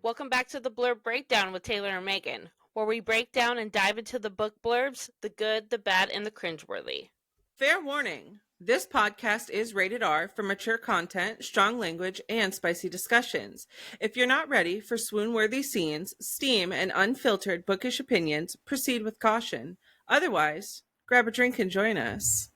Welcome back to the Blurb Breakdown with Taylor and Megan, where we break down and dive into the book blurbs, the good, the bad, and the cringeworthy. Fair warning, this podcast is rated R for mature content, strong language, and spicy discussions. If you're not ready for swoon-worthy scenes, steam, and unfiltered bookish opinions, proceed with caution. Otherwise, grab a drink and join us.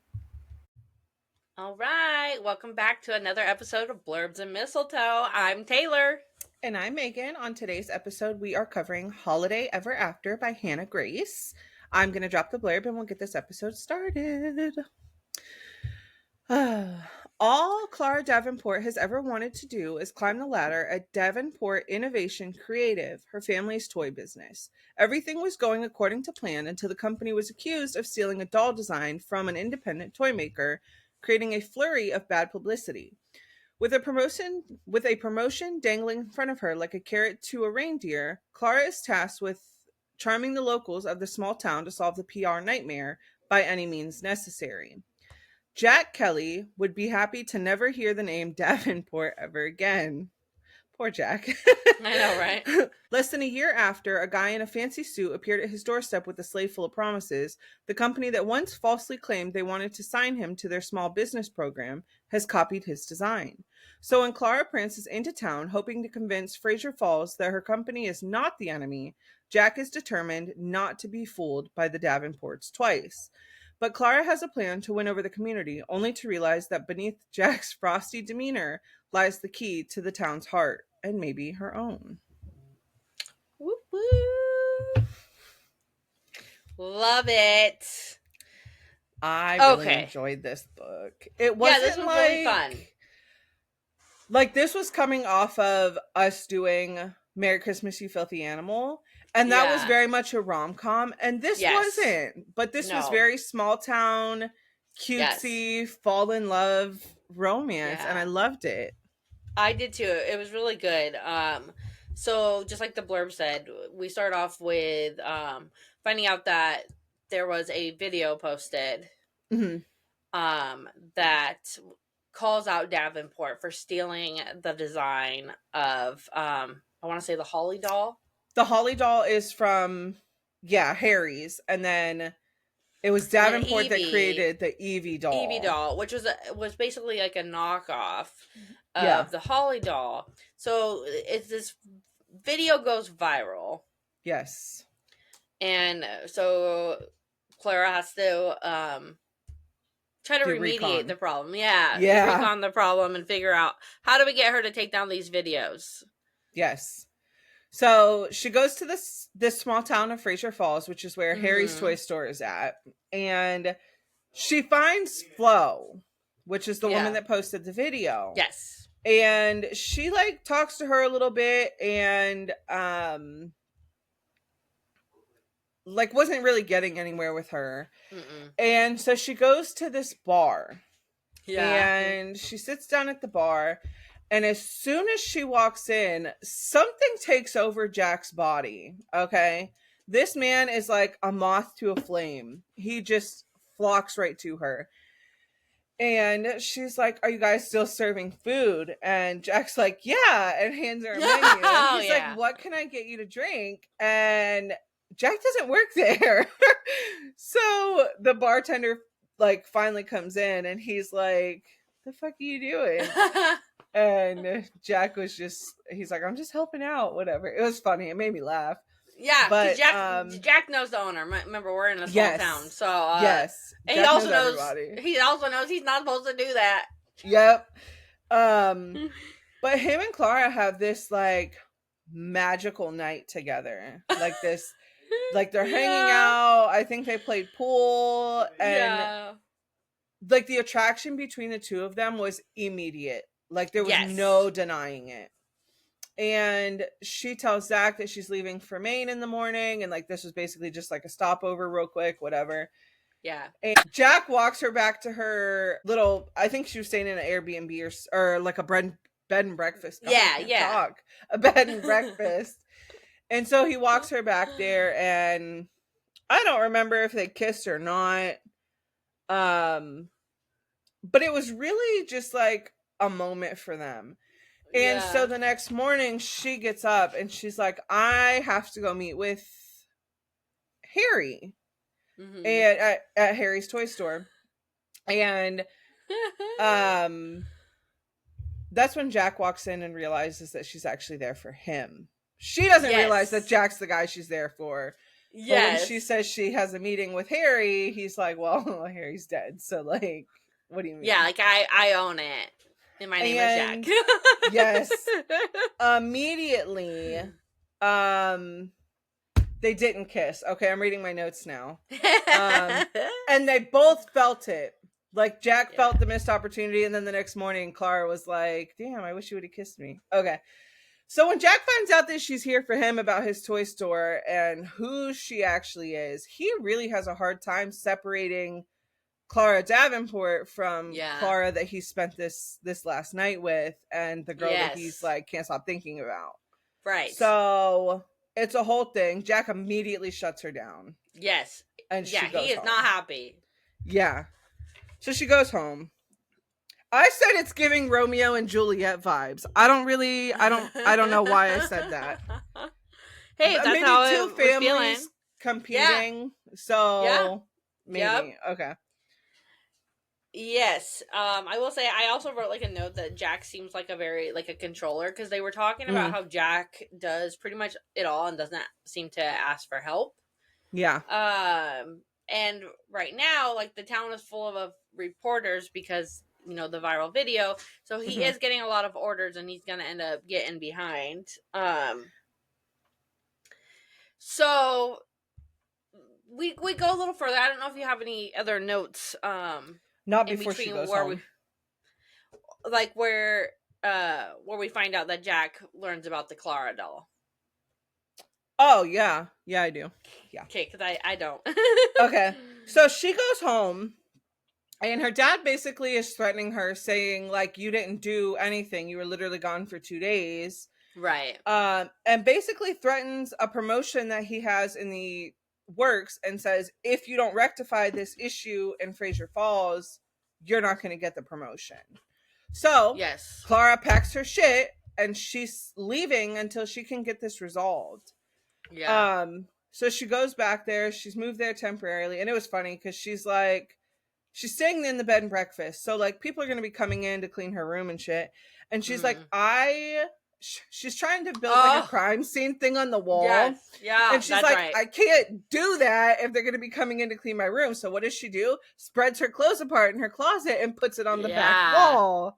All right, welcome back to another episode of Blurbs and Mistletoe. I'm Taylor. And I'm Megan. On today's episode, we are covering Holiday Ever After by Hannah Grace. I'm going to drop the blurb and we'll get this episode started. All Clara Davenport has ever wanted to do is climb the ladder at Davenport Innovation Creative, her family's toy business. Everything was going according to plan until the company was accused of stealing a doll design from an independent toy maker, creating a flurry of bad publicity. With a promotion dangling in front of her like a carrot to a reindeer, Clara is tasked with charming the locals of the small town to solve the PR nightmare by any means necessary. Jack Kelly would be happy to never hear the name Davenport ever again. Poor Jack. I know, right? Less than a year after, a guy in a fancy suit appeared at his doorstep with a sleigh full of promises, the company that once falsely claimed they wanted to sign him to their small business program has copied his design. So when Clara prances into town, hoping to convince Fraser Falls that her company is not the enemy, Jack is determined not to be fooled by the Davenports twice. But Clara has a plan to win over the community, only to realize that beneath Jack's frosty demeanor lies the key to the town's heart, and maybe her own. Whoop whoop. Love it. I really enjoyed this book. It wasn't this was really fun. Like, this was coming off of us doing Merry Christmas, You Filthy Animal. And that was very much a rom-com. And this wasn't. But this was very small town, cutesy, fall in love romance. And I loved it. I did too. It was really good. So just like the blurb said, we start off with finding out that there was a video posted that calls out Davenport for stealing the design of I want to say the Holly doll. The Holly doll is from Harry's, and then it was Davenport that created the Evie doll. Which was basically like a knockoff of the Holly doll. So this video goes viral. Yes. And so Clara has to try to remediate the problem. Recon the problem and figure out how do we get her to take down these videos. Yes. So she goes to this small town of Fraser Falls, which is where Harry's toy store is at. And she finds Flo, which is the woman that posted the video. Yes. And she talks to her a little bit and wasn't really getting anywhere with her. And so she goes to this bar. And she sits down at the bar. And as soon as she walks in, something takes over Jack's body, okay? This man is like a moth to a flame. He just flocks right to her. And she's like, are you guys still serving food? And Jack's like, yeah, and hands her a menu. And he's like, what can I get you to drink? And Jack doesn't work there. So the bartender finally comes in and he's like, the fuck are you doing? And Jack was he's like, I'm just helping out, whatever. It was funny. It made me laugh. Yeah, but Jack knows the owner. Remember, we're in a small town, so yes. And he also knows he's not supposed to do that. Yep. But him and Clara have this magical night together, they're hanging out. I think they played pool, and the attraction between the two of them was immediate. There was no denying it. And she tells Zach that she's leaving for Maine in the morning. And this was basically just a stopover real quick, whatever. Yeah. And Jack walks her back to her little, I think she was staying in an Airbnb or a bed and breakfast. A bed and breakfast. And so he walks her back there and I don't remember if they kissed or not. But it was really just like a moment for them. And so the next morning she gets up and she's like, I have to go meet with Harry at Harry's toy store. And that's when Jack walks in and realizes that she's actually there for him. She doesn't realize that Jack's the guy she's there for. Yes. But when she says she has a meeting with Harry, he's like, well, Harry's dead. So, like, what do you mean? Yeah, like, I own it. And my name is Jack. Yes. Immediately, they didn't kiss. Okay, I'm reading my notes now. And they both felt it. Like, Jack felt the missed opportunity, and then the next morning, Clara was like, damn, I wish you would have kissed me. Okay. So when Jack finds out that she's here for him about his toy store and who she actually is, he really has a hard time separating Clara Davenport from Clara that he spent this last night with and the girl that he's like can't stop thinking about. Right. So it's a whole thing. Jack immediately shuts her down. Yes. And she goes he is home. not happy. Yeah. So she goes home. I said it's giving Romeo and Juliet vibes. I don't know why I said that. Hey, that's maybe how two families competing. Yeah. So maybe. Okay. Yes. I will say I also wrote like a note that Jack seems like a controller, because they were talking about how Jack does pretty much it all and doesn't seem to ask for help. Yeah. And right now, like, the town is full of reporters because, you know, the viral video. So he is getting a lot of orders and he's going to end up getting behind. So we go a little further. I don't know if you have any other notes. Not before she goes home. Where we find out that Jack learns about the Clara doll. Oh, yeah. Yeah, I do. Yeah. Okay, because I don't. Okay. So she goes home, and her dad basically is threatening her, saying, like, you didn't do anything. You were literally gone for 2 days. Right. And basically threatens a promotion that he has in the works and says, if you don't rectify this issue in Fraser Falls, you're not going to get the promotion. So, Clara packs her shit, and she's leaving until she can get this resolved. Yeah. So she goes back there. She's moved there temporarily, and it was funny because she's staying in the bed and breakfast. So like people are going to be coming in to clean her room and shit. And she's like, she's trying to build like a crime scene thing on the wall. Yes. Yeah. And she's like, I can't do that if they're going to be coming in to clean my room. So what does she do? Spreads her clothes apart in her closet and puts it on the back wall.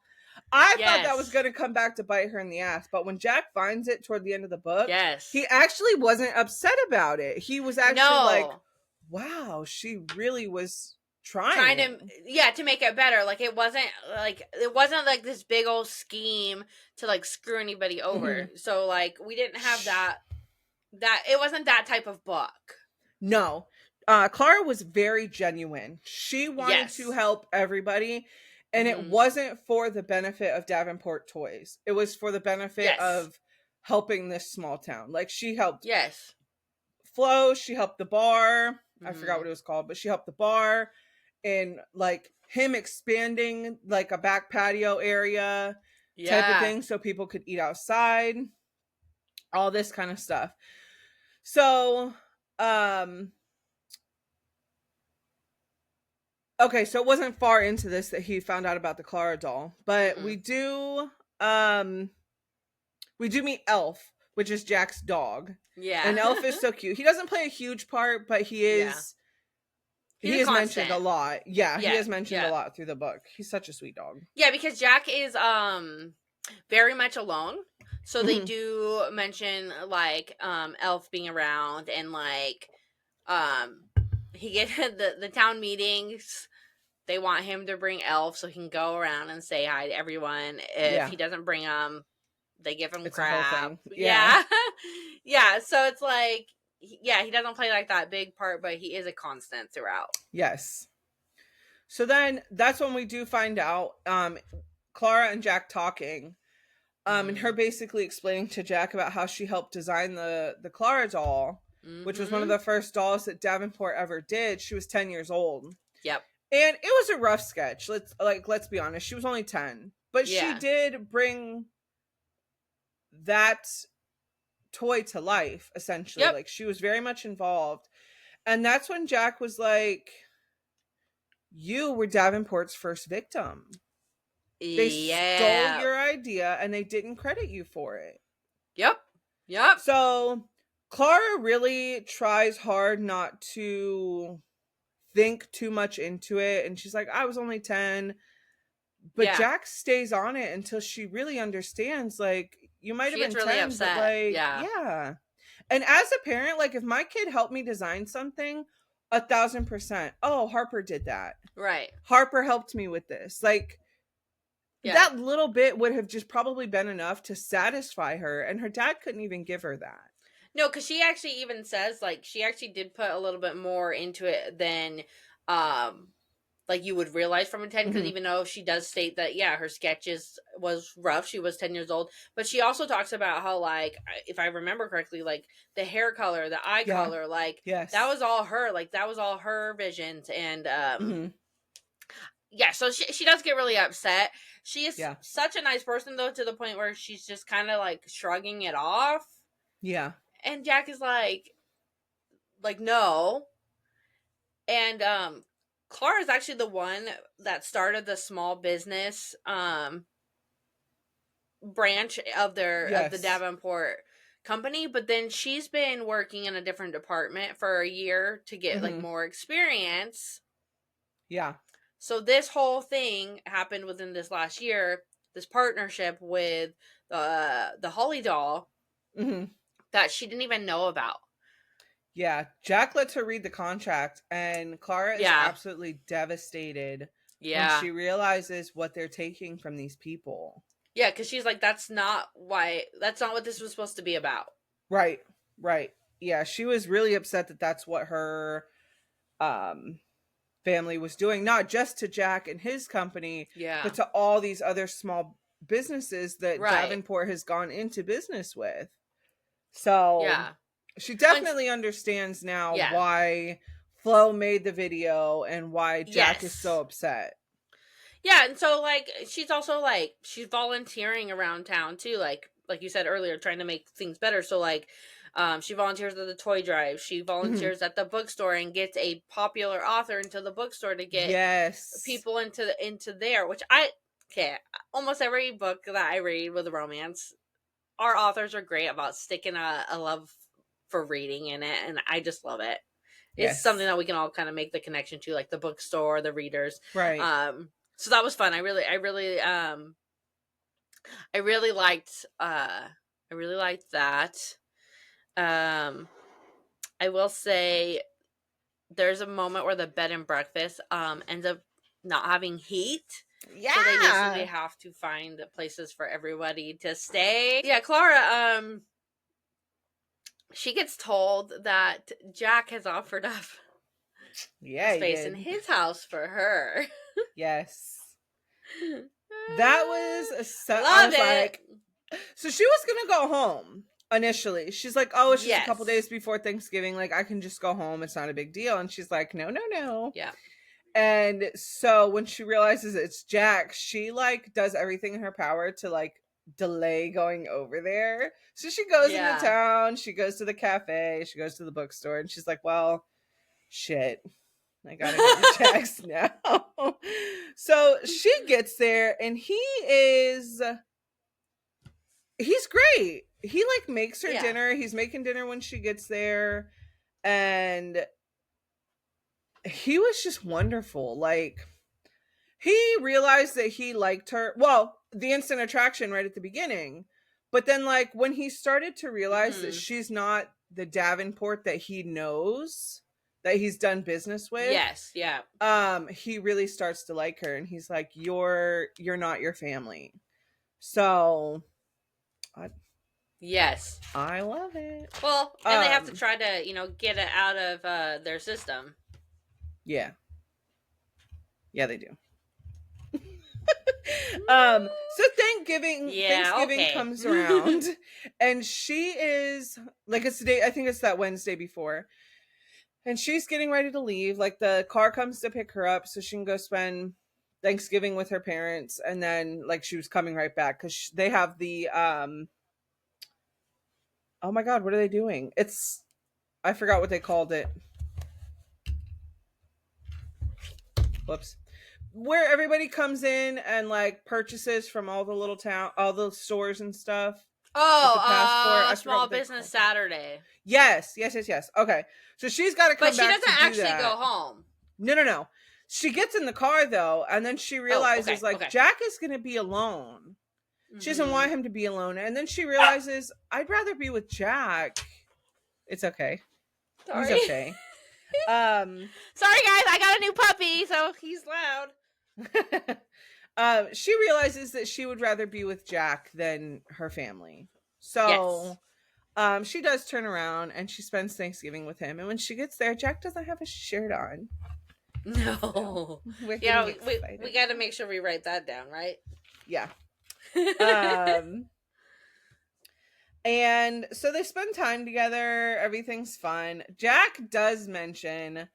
I thought that was going to come back to bite her in the ass. But when Jack finds it toward the end of the book, he actually wasn't upset about it. He was actually like, wow, she really was trying to make it better. Like it wasn't like this big old scheme to like screw anybody over. So like we didn't have that it wasn't that type of book. No. Clara was very genuine. She wanted to help everybody. And it wasn't for the benefit of Davenport Toys. It was for the benefit of helping this small town. Like, she helped Flo. She helped the bar. I forgot what it was called, but she helped the bar. And, like, him expanding, like, a back patio area type of thing so people could eat outside. All this kind of stuff. So, okay, so it wasn't far into this that he found out about the Clara doll, but we do meet Elf, which is Jack's dog. Yeah, and Elf is so cute. He doesn't play a huge part, but he is. He is mentioned a lot. Yeah, he is mentioned a lot through the book. He's such a sweet dog. Yeah, because Jack is very much alone. So they do mention like Elf being around and like he gets the town meetings. They want him to bring Elf so he can go around and say hi to everyone. If he doesn't bring them, they give him crap. Yeah. Yeah. So it's like, he doesn't play like that big part, but he is a constant throughout. Yes. So then that's when we do find out Clara and Jack talking. And her basically explaining to Jack about how she helped design the Clara doll. which was one of the first dolls that Davenport ever did. She was 10 years old. Yep. And it was a rough sketch. Let's be honest. She was only 10. But she did bring that toy to life, essentially. Like, she was very much involved. And that's when Jack was like, you were Davenport's first victim. They stole your idea and they didn't credit you for it. Yep. So Clara really tries hard not to think too much into it. And she's like, I was only 10. But Jack stays on it until she really understands, like, you might have been really 10, upset. But like, yeah. And as a parent, like, if my kid helped me design something, 1,000%. Oh, Harper did that. Right. Harper helped me with this. Like, that little bit would have just probably been enough to satisfy her. And her dad couldn't even give her that. No, because she actually even says, like, she actually did put a little bit more into it than, like, you would realize from a 10, because even though she does state that, her sketches was rough, she was 10 years old, but she also talks about how, like, if I remember correctly, like, the hair color, the eye color, like, that was all her, like, that was all her visions, and, so she does get really upset. She is such a nice person, though, to the point where she's just kind of, like, shrugging it off. Yeah. And Jack is like, no. And, Clara is actually the one that started the small business branch of of the Davenport company, but then she's been working in a different department for a year to get like more experience. Yeah. So this whole thing happened within this last year, this partnership with the Holly doll that she didn't even know about. Yeah, Jack lets her read the contract, and Clara is absolutely devastated when she realizes what they're taking from these people. Yeah, because she's like, that's not what this was supposed to be about. Right. Yeah, she was really upset that that's what her family was doing, not just to Jack and his company, but to all these other small businesses that Davenport has gone into business with. So, she definitely understands now why Flo made the video and why Jack is so upset. Yeah, and so, like, she's also, like, she's volunteering around town, too, like you said earlier, trying to make things better. So, like, she volunteers at the toy drive. She volunteers at the bookstore and gets a popular author into the bookstore to get people into there, which almost every book that I read with a romance, our authors are great about sticking a love for reading in it, and I just love it. It's something that we can all kind of make the connection to, like the bookstore, the readers. Right. So that was fun. I really liked that. I will say there's a moment where the bed and breakfast ends up not having heat. Yeah. So they basically have to find places for everybody to stay. Yeah, Clara, she gets told that Jack has offered up space in his house for her. Yes. That was like, so she was gonna go home initially. She's like, oh, it's just a couple days before Thanksgiving, like I can just go home, it's not a big deal. And she's like, no. Yeah. And so when she realizes it's Jack, she like does everything in her power to like delay going over there. So she goes into town, she goes to the cafe, she goes to the bookstore, and she's like, well, shit, I gotta go to Jack's now. So she gets there, and he's great. He like makes her dinner. He's making dinner when she gets there, and he was just wonderful. Like, he realized that he liked her. Well, the instant attraction right at the beginning. But then, like, when he started to realize that she's not the Davenport that he knows, that he's done business with. Yes, yeah. He really starts to like her, and he's like, you're not your family. So, yes. I love it. Well, and they have to try to, get it out of their system. Yeah. Yeah, they do. So Thanksgiving comes around, and she is like, it's the day, I think it's that Wednesday before, and she's getting ready to leave. Like, the car comes to pick her up so she can go spend Thanksgiving with her parents, and then like she was coming right back because they have the oh my god, what are they doing? I forgot what they called it. Whoops. Where everybody comes in and like purchases from all the stores and stuff. Oh, Small Business Saturday. Yes. Okay, so she's got to come back. But she doesn't actually go home. No. She gets in the car though, and then she realizes Jack is going to be alone. She doesn't want him to be alone, and then she realizes I'd rather be with Jack. It's okay. Sorry. He's okay. Sorry guys, I got a new puppy, so he's loud. She realizes that she would rather be with Jack than her family. So yes. She does turn around and she spends Thanksgiving with him. And when she gets there, Jack doesn't have a shirt on. No. So we got to make sure we write that down, right? Yeah. And so they spend time together. Everything's fun. Jack does mention,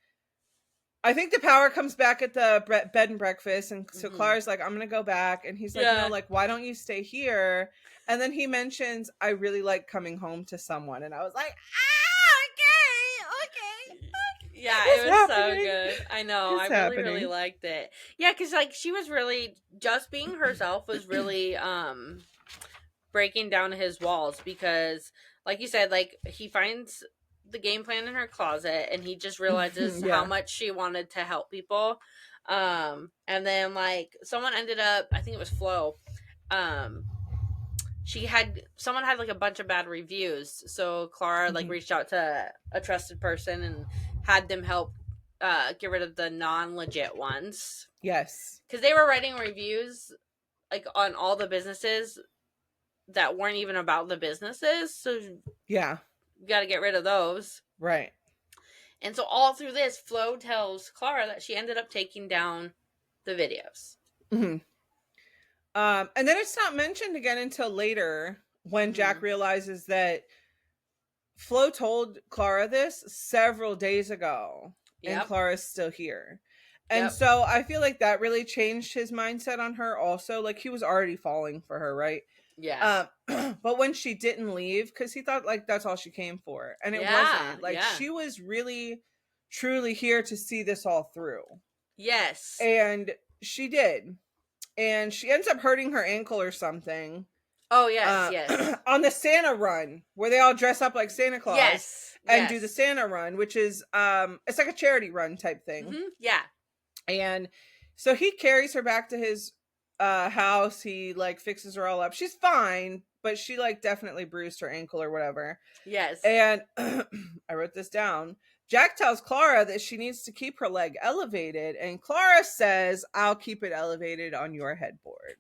I think the power comes back at the bed and breakfast. And so Clara's like, I'm going to go back. And he's like, no, like, why don't you stay here? And then he mentions, I really like coming home to someone. And I was like, okay. Yeah, it was so good. I know. I really liked it. Yeah, because like she was really just being herself was really breaking down his walls, because like you said, like he finds the game plan in her closet and he just realizes how much she wanted to help people. And then like someone ended up, I think it was Flo, someone had like a bunch of bad reviews, so Clara like reached out to a trusted person and had them help get rid of the non-legit ones. Yes, because they were writing reviews like on all the businesses that weren't even about the businesses, so yeah, you got to get rid of those, right? And so all through this, Flo tells Clara that she ended up taking down the videos. And then it's not mentioned again until later when Jack realizes that Flo told Clara this several days ago, and Clara's still here. And so I feel like that really changed his mindset on her also. Like, he was already falling for her, right? Yeah. But when she didn't leave, because he thought like that's all she came for. And it wasn't. Like, she was really, truly here to see this all through. Yes. And she did. And she ends up hurting her ankle or something. Oh, yes. On the Santa run, where they all dress up like Santa Claus. And do the Santa run, which is, it's like a charity run type thing. Yeah. And so he carries her back to his house. He like fixes her all up. She's fine, but she like definitely bruised her ankle or whatever. Yes. And I wrote this down. Jack tells Clara that she needs to keep her leg elevated, and Clara says, I'll keep it elevated on your headboard.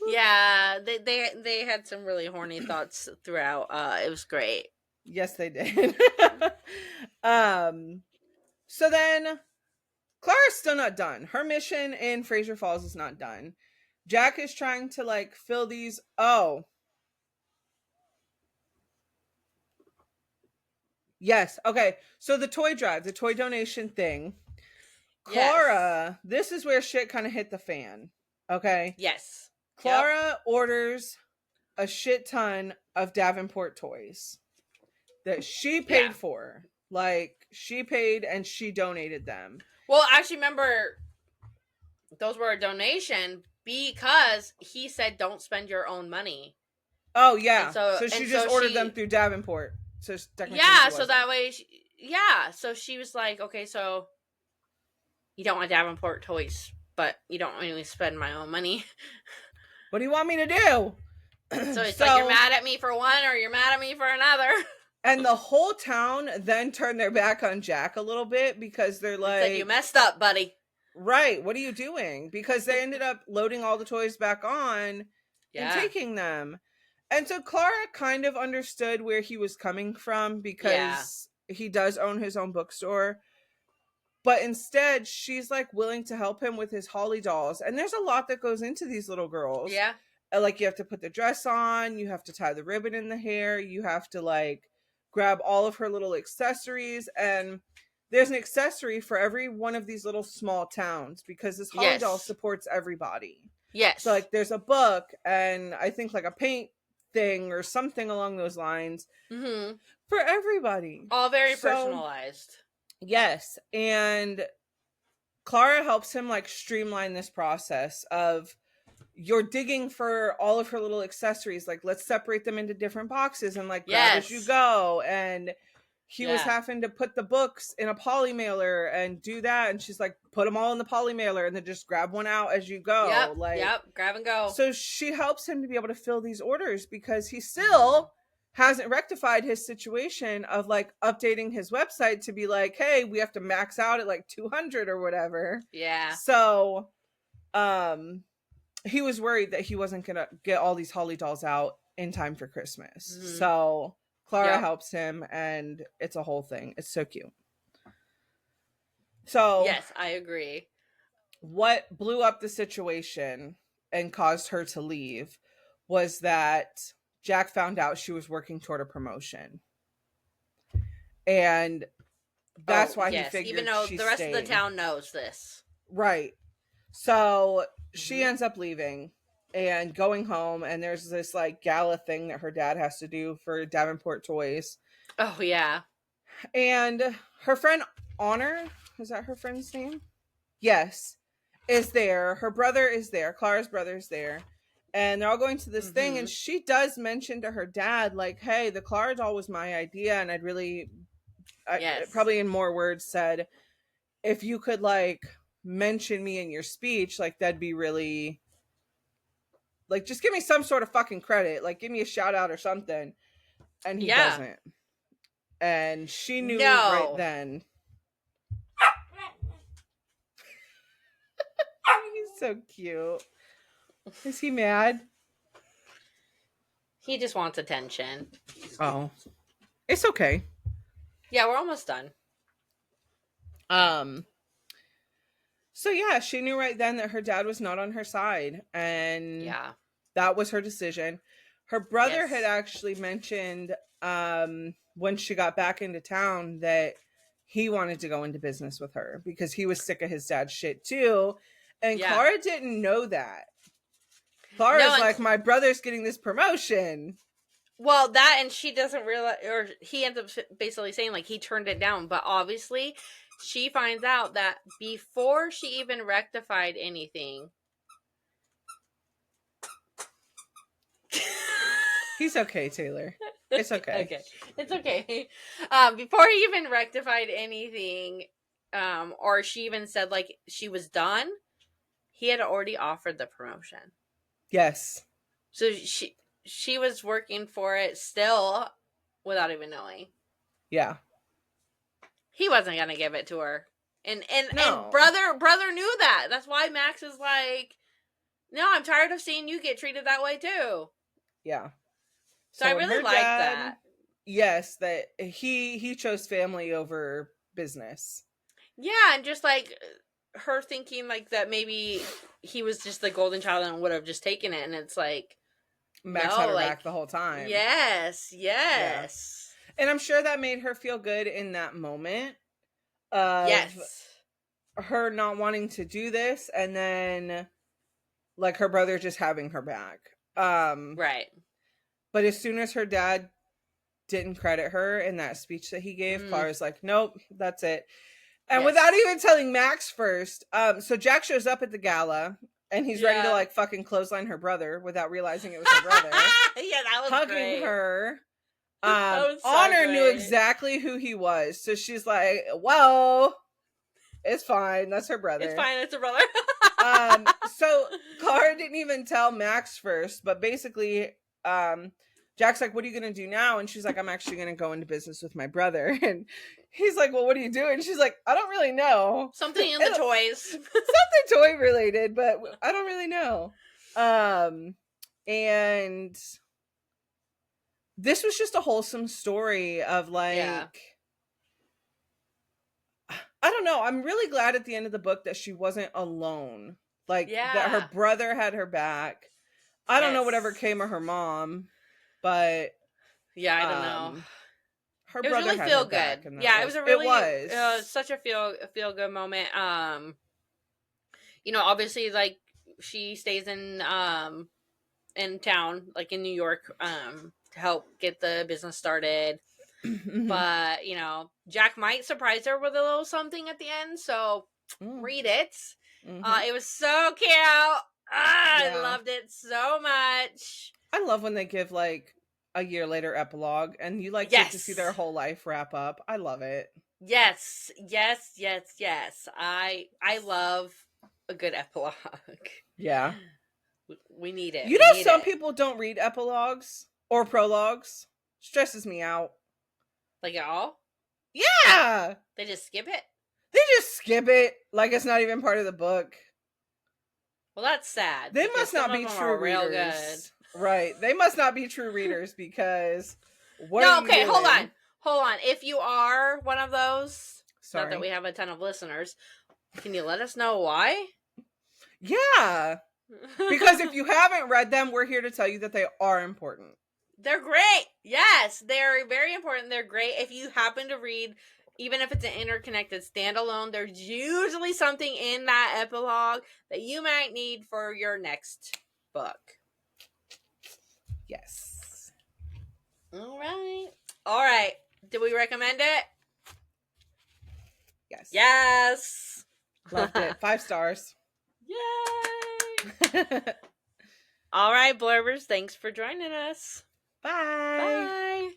Yeah, they had some really horny thoughts throughout. It was great. Yes, they did. So then Clara's still not done. Her mission in Fraser Falls is not done. Jack is trying to like fill these. Oh. Yes. Okay. So the toy drive, the toy donation thing. Clara, this is where shit kind of hit the fan. Okay. Yes. Clara orders a shit ton of Davenport toys that she paid for. Like, she paid and she donated them. Well, actually, remember, those were a donation because he said don't spend your own money. Oh, yeah. So she just ordered them through Davenport. So so that way, so she was like, okay, so you don't want Davenport toys, but you don't want me to spend my own money. What do you want me to do? So it's like, you're mad at me for one or you're mad at me for another. And the whole town then turned their back on Jack a little bit because they're like, you messed up, buddy. Right. What are you doing? Because they ended up loading all the toys back on and taking them. And so Clara kind of understood where he was coming from because he does own his own bookstore. But instead, she's like willing to help him with his holly dolls. And there's a lot that goes into these little girls. Yeah. Like, you have to put the dress on, you have to tie the ribbon in the hair, you have to like grab all of her little accessories. And there's an accessory for every one of these little small towns, because this holly doll supports everybody. Yes. So like there's a book and I think like a paint thing or something along those lines for everybody. All very personalized. Yes. And Clara helps him like streamline this process of, you're digging for all of her little accessories. Like, let's separate them into different boxes and like grab as you go. And he was having to put the books in a poly mailer and do that. And she's like, put them all in the poly mailer and then just grab one out as you go. Grab and go. So she helps him to be able to fill these orders, because he still hasn't rectified his situation of like updating his website to be like, hey, we have to max out at like 200 or whatever. Yeah. So he was worried that he wasn't gonna get all these holly dolls out in time for Christmas. So Clara helps him, and it's a whole thing. It's so cute. So yes, I agree. What blew up the situation and caused her to leave was that Jack found out she was working toward a promotion. And that's why he figured, even though the rest of the town knows this. Right. So she ends up leaving and going home, and there's this like gala thing that her dad has to do for Davenport Toys. Oh yeah. And her friend Honor, is that her friend's name? Yes, is there. Her brother is there. Clara's brother is there. And they're all going to this thing, and she does mention to her dad, like, hey, the Clara doll was my idea, and I'd really, probably in more words, said, if you could, like, mention me in your speech, like, that'd be really, like, just give me some sort of fucking credit. Like, give me a shout out or something. And he doesn't. And she knew right then. He's so cute. Is he mad? He just wants attention. Oh. It's okay. Yeah, we're almost done. So yeah, she knew right then that her dad was not on her side, and that was her decision. Her brother had actually mentioned when she got back into town that he wanted to go into business with her because he was sick of his dad's shit too. And Clara didn't know that. Clara's like, my brother's getting this promotion. Well, that, and she doesn't realize, or he ends up basically saying, like, he turned it down. But obviously, she finds out that before she even rectified anything. He's okay, Taylor. It's okay. Okay. It's okay. Before he even rectified anything, or she even said, like, she was done, he had already offered the promotion. Yes. So she was working for it still without even knowing. Yeah. He wasn't going to give it to her. And brother knew that. That's why Max is like, no, I'm tired of seeing you get treated that way too. Yeah. So I really like that. Yes, that he chose family over business. Yeah, and just like her thinking like that maybe he was just the golden child and would have just taken it, and it's like Max had her back the whole time. Yes. Yeah. And I'm sure that made her feel good in that moment. Her not wanting to do this, and then like her brother just having her back. Right. But as soon as her dad didn't credit her in that speech that he gave, Clara's like, nope, that's it. And without even telling Max first, so Jack shows up at the gala, and he's ready to like fucking clothesline her brother without realizing it was her brother. Yeah, that was hugging great. Her. That was so Honor great. knew exactly who he was, so she's like, "Whoa, it's fine. That's her brother. It's fine. It's her brother." So Clara didn't even tell Max first, but basically, Jack's like, "What are you gonna do now?" And she's like, "I'm actually gonna go into business with my brother." And he's like, "Well, what are you doing?" She's like, "I don't really know. Something in the toys. Something toy related, but I don't really know." And this was just a wholesome story of like, I don't know. I'm really glad at the end of the book that she wasn't alone. Like, that her brother had her back. I don't know whatever came of her mom, but yeah, I don't know. Her brother really had feel her back, good. Yeah, it was a really such a feel good moment. You know, obviously, like, she stays in town, like in New York, to help get the business started. But, you know, Jack might surprise her with a little something at the end, so read it. It was so cute. I loved it so much. I love when they give, like, a year later epilogue, and you, like, get to see their whole life wrap up. I love it. Yes. I love a good epilogue. Yeah. We need it. You know, some people don't read epilogues or prologues. Stresses me out. Like, at all? Yeah! They just skip it? They just skip it like it's not even part of the book. Well, that's sad. They must not be true readers. Right. They must not be true readers because what are you doing? Hold on. If you are one of those, not that we have a ton of listeners, can you let us know why? Yeah. Because if you haven't read them, we're here to tell you that they are important. They're great. Yes, they're very important. They're great. If you happen to read, even if it's an interconnected standalone, there's usually something in that epilogue that you might need for your next book. Yes. All right. Did we recommend it? Yes. Loved it. 5 stars. Yay. All right, Blurbers. Thanks for joining us. Bye. Bye.